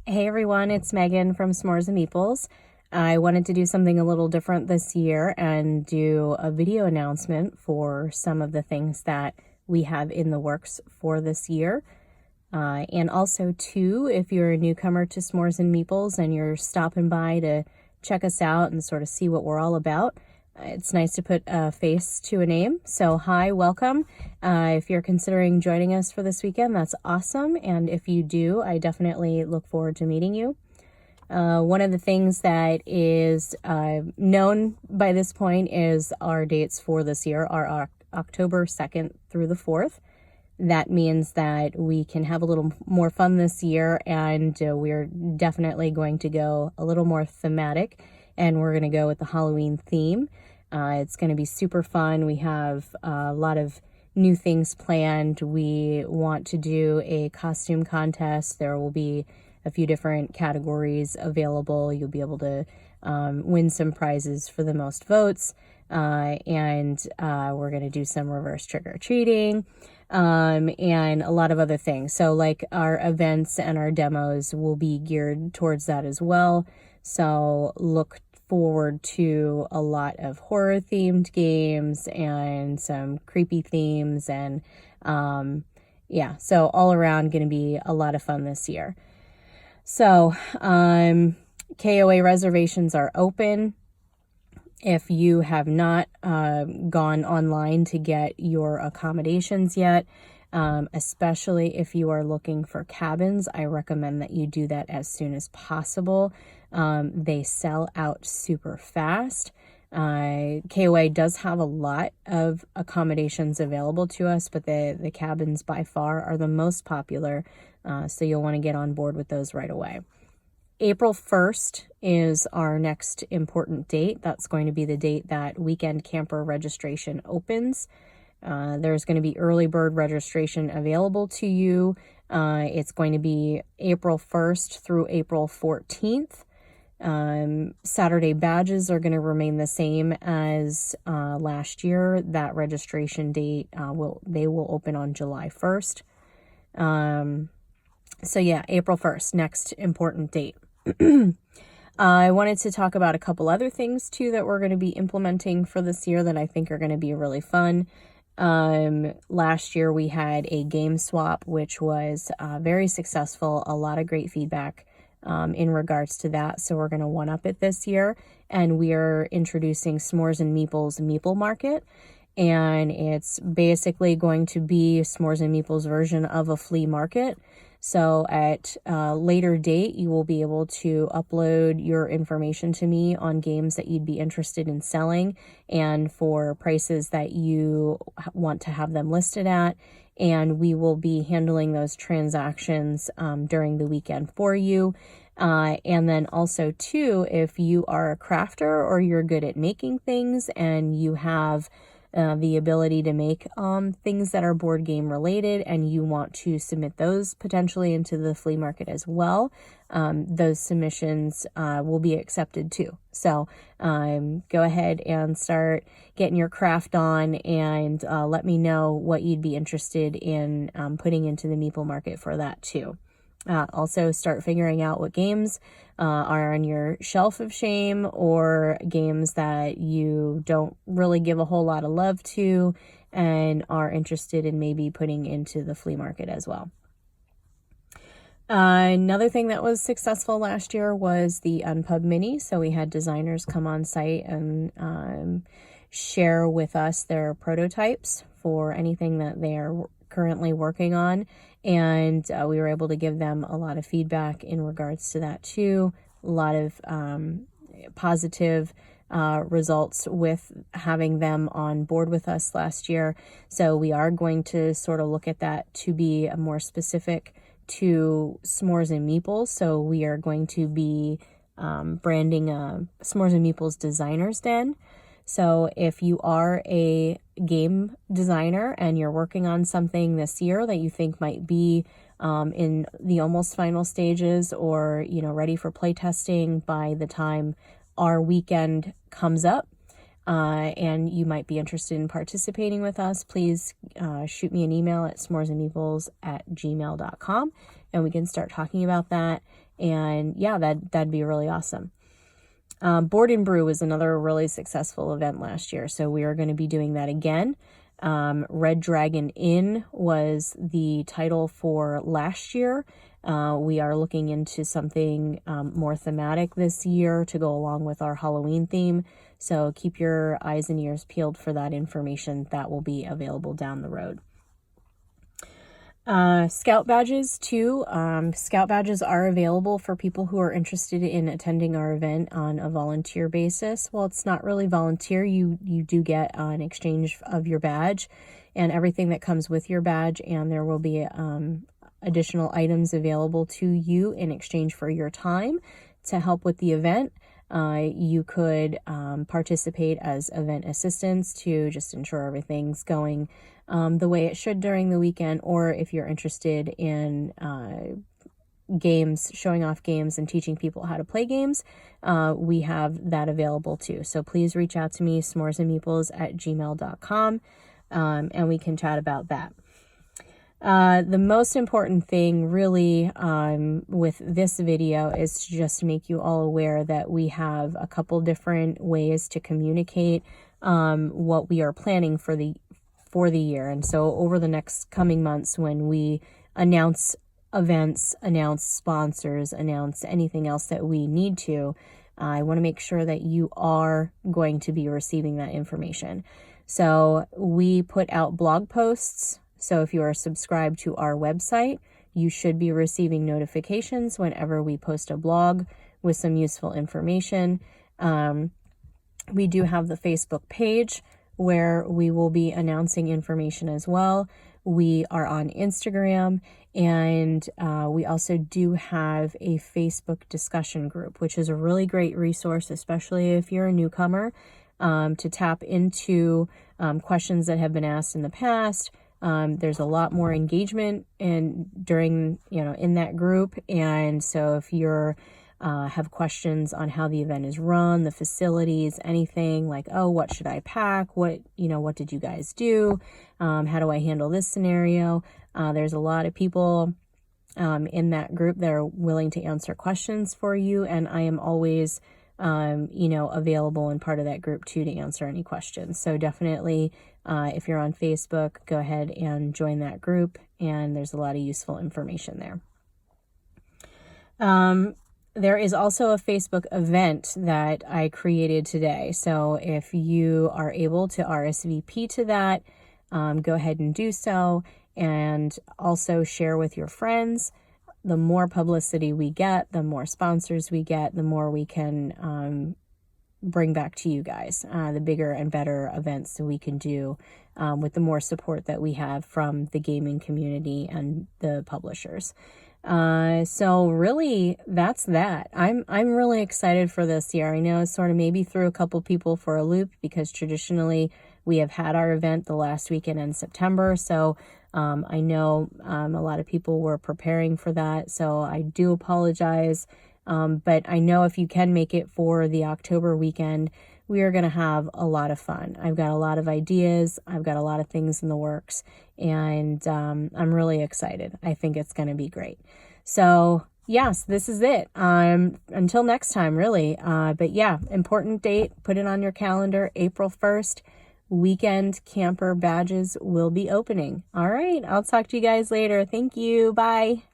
Hey everyone, it's Megan from S'mores and Meeples. I wanted to do something a little different this year and do a video announcement for some of the things that we have in the works for this year. And also too, if you're a newcomer to S'mores and Meeples and you're stopping by to check us out and sort of see what we're all about, it's nice to put a face to a name. So hi, welcome. If you're considering joining us for this weekend, that's awesome. And if you do, I definitely look forward to meeting you. One of the things that is known by this point is our dates for this year are October 2nd through the 4th. That means that we can have a little more fun this year, and we're definitely going to go a little more thematic, and we're going to go with the Halloween theme. It's going to be super fun. We have a lot of new things planned. We want to do a costume contest. There will be a few different categories available. You'll be able to win some prizes for the most votes. And we're going to do some reverse trick-or-treating and a lot of other things. So like our events and our demos will be geared towards that as well. So look forward to a lot of horror themed games and some creepy themes, and yeah, so all around going to be a lot of fun this year. So KOA reservations are open. If you have not gone online to get your accommodations yet, especially if you are looking for cabins, I recommend that you do that as soon as possible. They sell out super fast. KOA does have a lot of accommodations available to us, but the cabins by far are the most popular, so you'll want to get on board with those right away. April 1st is our next important date. That's going to be the date that weekend camper registration opens. There's going to be early bird registration available to you. It's going to be April 1st through April 14th. Saturday badges are going to remain the same as last year. That registration date they will open on July 1st. So yeah, April 1st, next important date. I wanted to talk about a couple other things too that we're going to be implementing for this year that I think are going to be really fun. Last year we had a game swap, which was very successful. A lot of great feedback in regards to that. So we're going to one-up it this year, and we are introducing S'mores and Meeples Meeple Market. And it's basically going to be S'mores and Meeples version of a flea market. So at a later date, you will be able to upload your information to me on games that you'd be interested in selling and for prices that you want to have them listed at. And we will be handling those transactions during the weekend for you. And then also too, if you are a crafter or you're good at making things and you have the ability to make things that are board game related and you want to submit those potentially into the flea market as well, those submissions will be accepted too. So go ahead and start getting your craft on, and let me know what you'd be interested in putting into the Meeple market for that too. Also start figuring out what games are on your shelf of shame, or games that you don't really give a whole lot of love to and are interested in maybe putting into the flea market as well. Another thing that was successful last year was the Unpub Mini. So we had designers come on site and share with us their prototypes for anything that they are currently working on, and we were able to give them a lot of feedback in regards to that too. A lot of positive results with having them on board with us last year. So we are going to sort of look at that to be more specific to S'mores and Meeples. So we are going to be branding a S'mores and Meeples Designer's Den. So if you are a game designer and you're working on something this year that you think might be in the almost final stages, or ready for playtesting by the time our weekend comes up, and you might be interested in participating with us, please shoot me an email at s'moresandmeeples@gmail.com, and we can start talking about that And yeah, that'd be really awesome. Board and Brew was another really successful event last year, so we are going to be doing that again. Red Dragon Inn was the title for last year. We are looking into something more thematic this year to go along with our Halloween theme. So keep your eyes and ears peeled for that information. That will be available down the road. Scout badges too. Scout badges are available for people who are interested in attending our event on a volunteer basis. Well, it's not really volunteer. You do get an exchange of your badge and everything that comes with your badge, and there will be additional items available to you in exchange for your time to help with the event. You could participate as event assistants to just ensure everything's going the way it should during the weekend, or if you're interested in games, showing off games and teaching people how to play games, we have that available too. So please reach out to me, smoresandmeeples@gmail.com, and we can chat about that. The most important thing really with this video is to just make you all aware that we have a couple different ways to communicate what we are planning for the year. And so over the next coming months, when we announce events, announce sponsors, announce anything else that we need to, I want to make sure that you are going to be receiving that information. So we put out blog posts. So if you are subscribed to our website, you should be receiving notifications whenever we post a blog with some useful information. We do have the Facebook page where we will be announcing information as well. We are on Instagram, and we also do have a Facebook discussion group, which is a really great resource, especially if you're a newcomer, to tap into questions that have been asked in the past. There's a lot more engagement in that group. And so if you're have questions on how the event is run, the facilities, anything like, oh, what should I pack? What did you guys do? How do I handle this scenario? There's a lot of people in that group that are willing to answer questions for you. And I am always, available and part of that group too, to answer any questions. So definitely, if you're on Facebook, go ahead and join that group. And there's a lot of useful information there. There is also a Facebook event that I created today. So if you are able to RSVP to that, go ahead and do so, and also share with your friends. The more publicity we get, the more sponsors we get, the more we can bring back to you guys, the bigger and better events that we can do with the more support that we have from the gaming community and the publishers. So really, that's that. I'm really excited for this year. I know it sort of maybe threw a couple people for a loop, because traditionally we have had our event the last weekend in September. So I know a lot of people were preparing for that. So I do apologize. But I know if you can make it for the October weekend, we are going to have a lot of fun. I've got a lot of ideas. I've got a lot of things in the works, and I'm really excited. I think it's going to be great. So yes, this is it. Until next time, really. But yeah, important date. Put it on your calendar. April 1st, weekend camper badges will be opening. All right. I'll talk to you guys later. Thank you. Bye.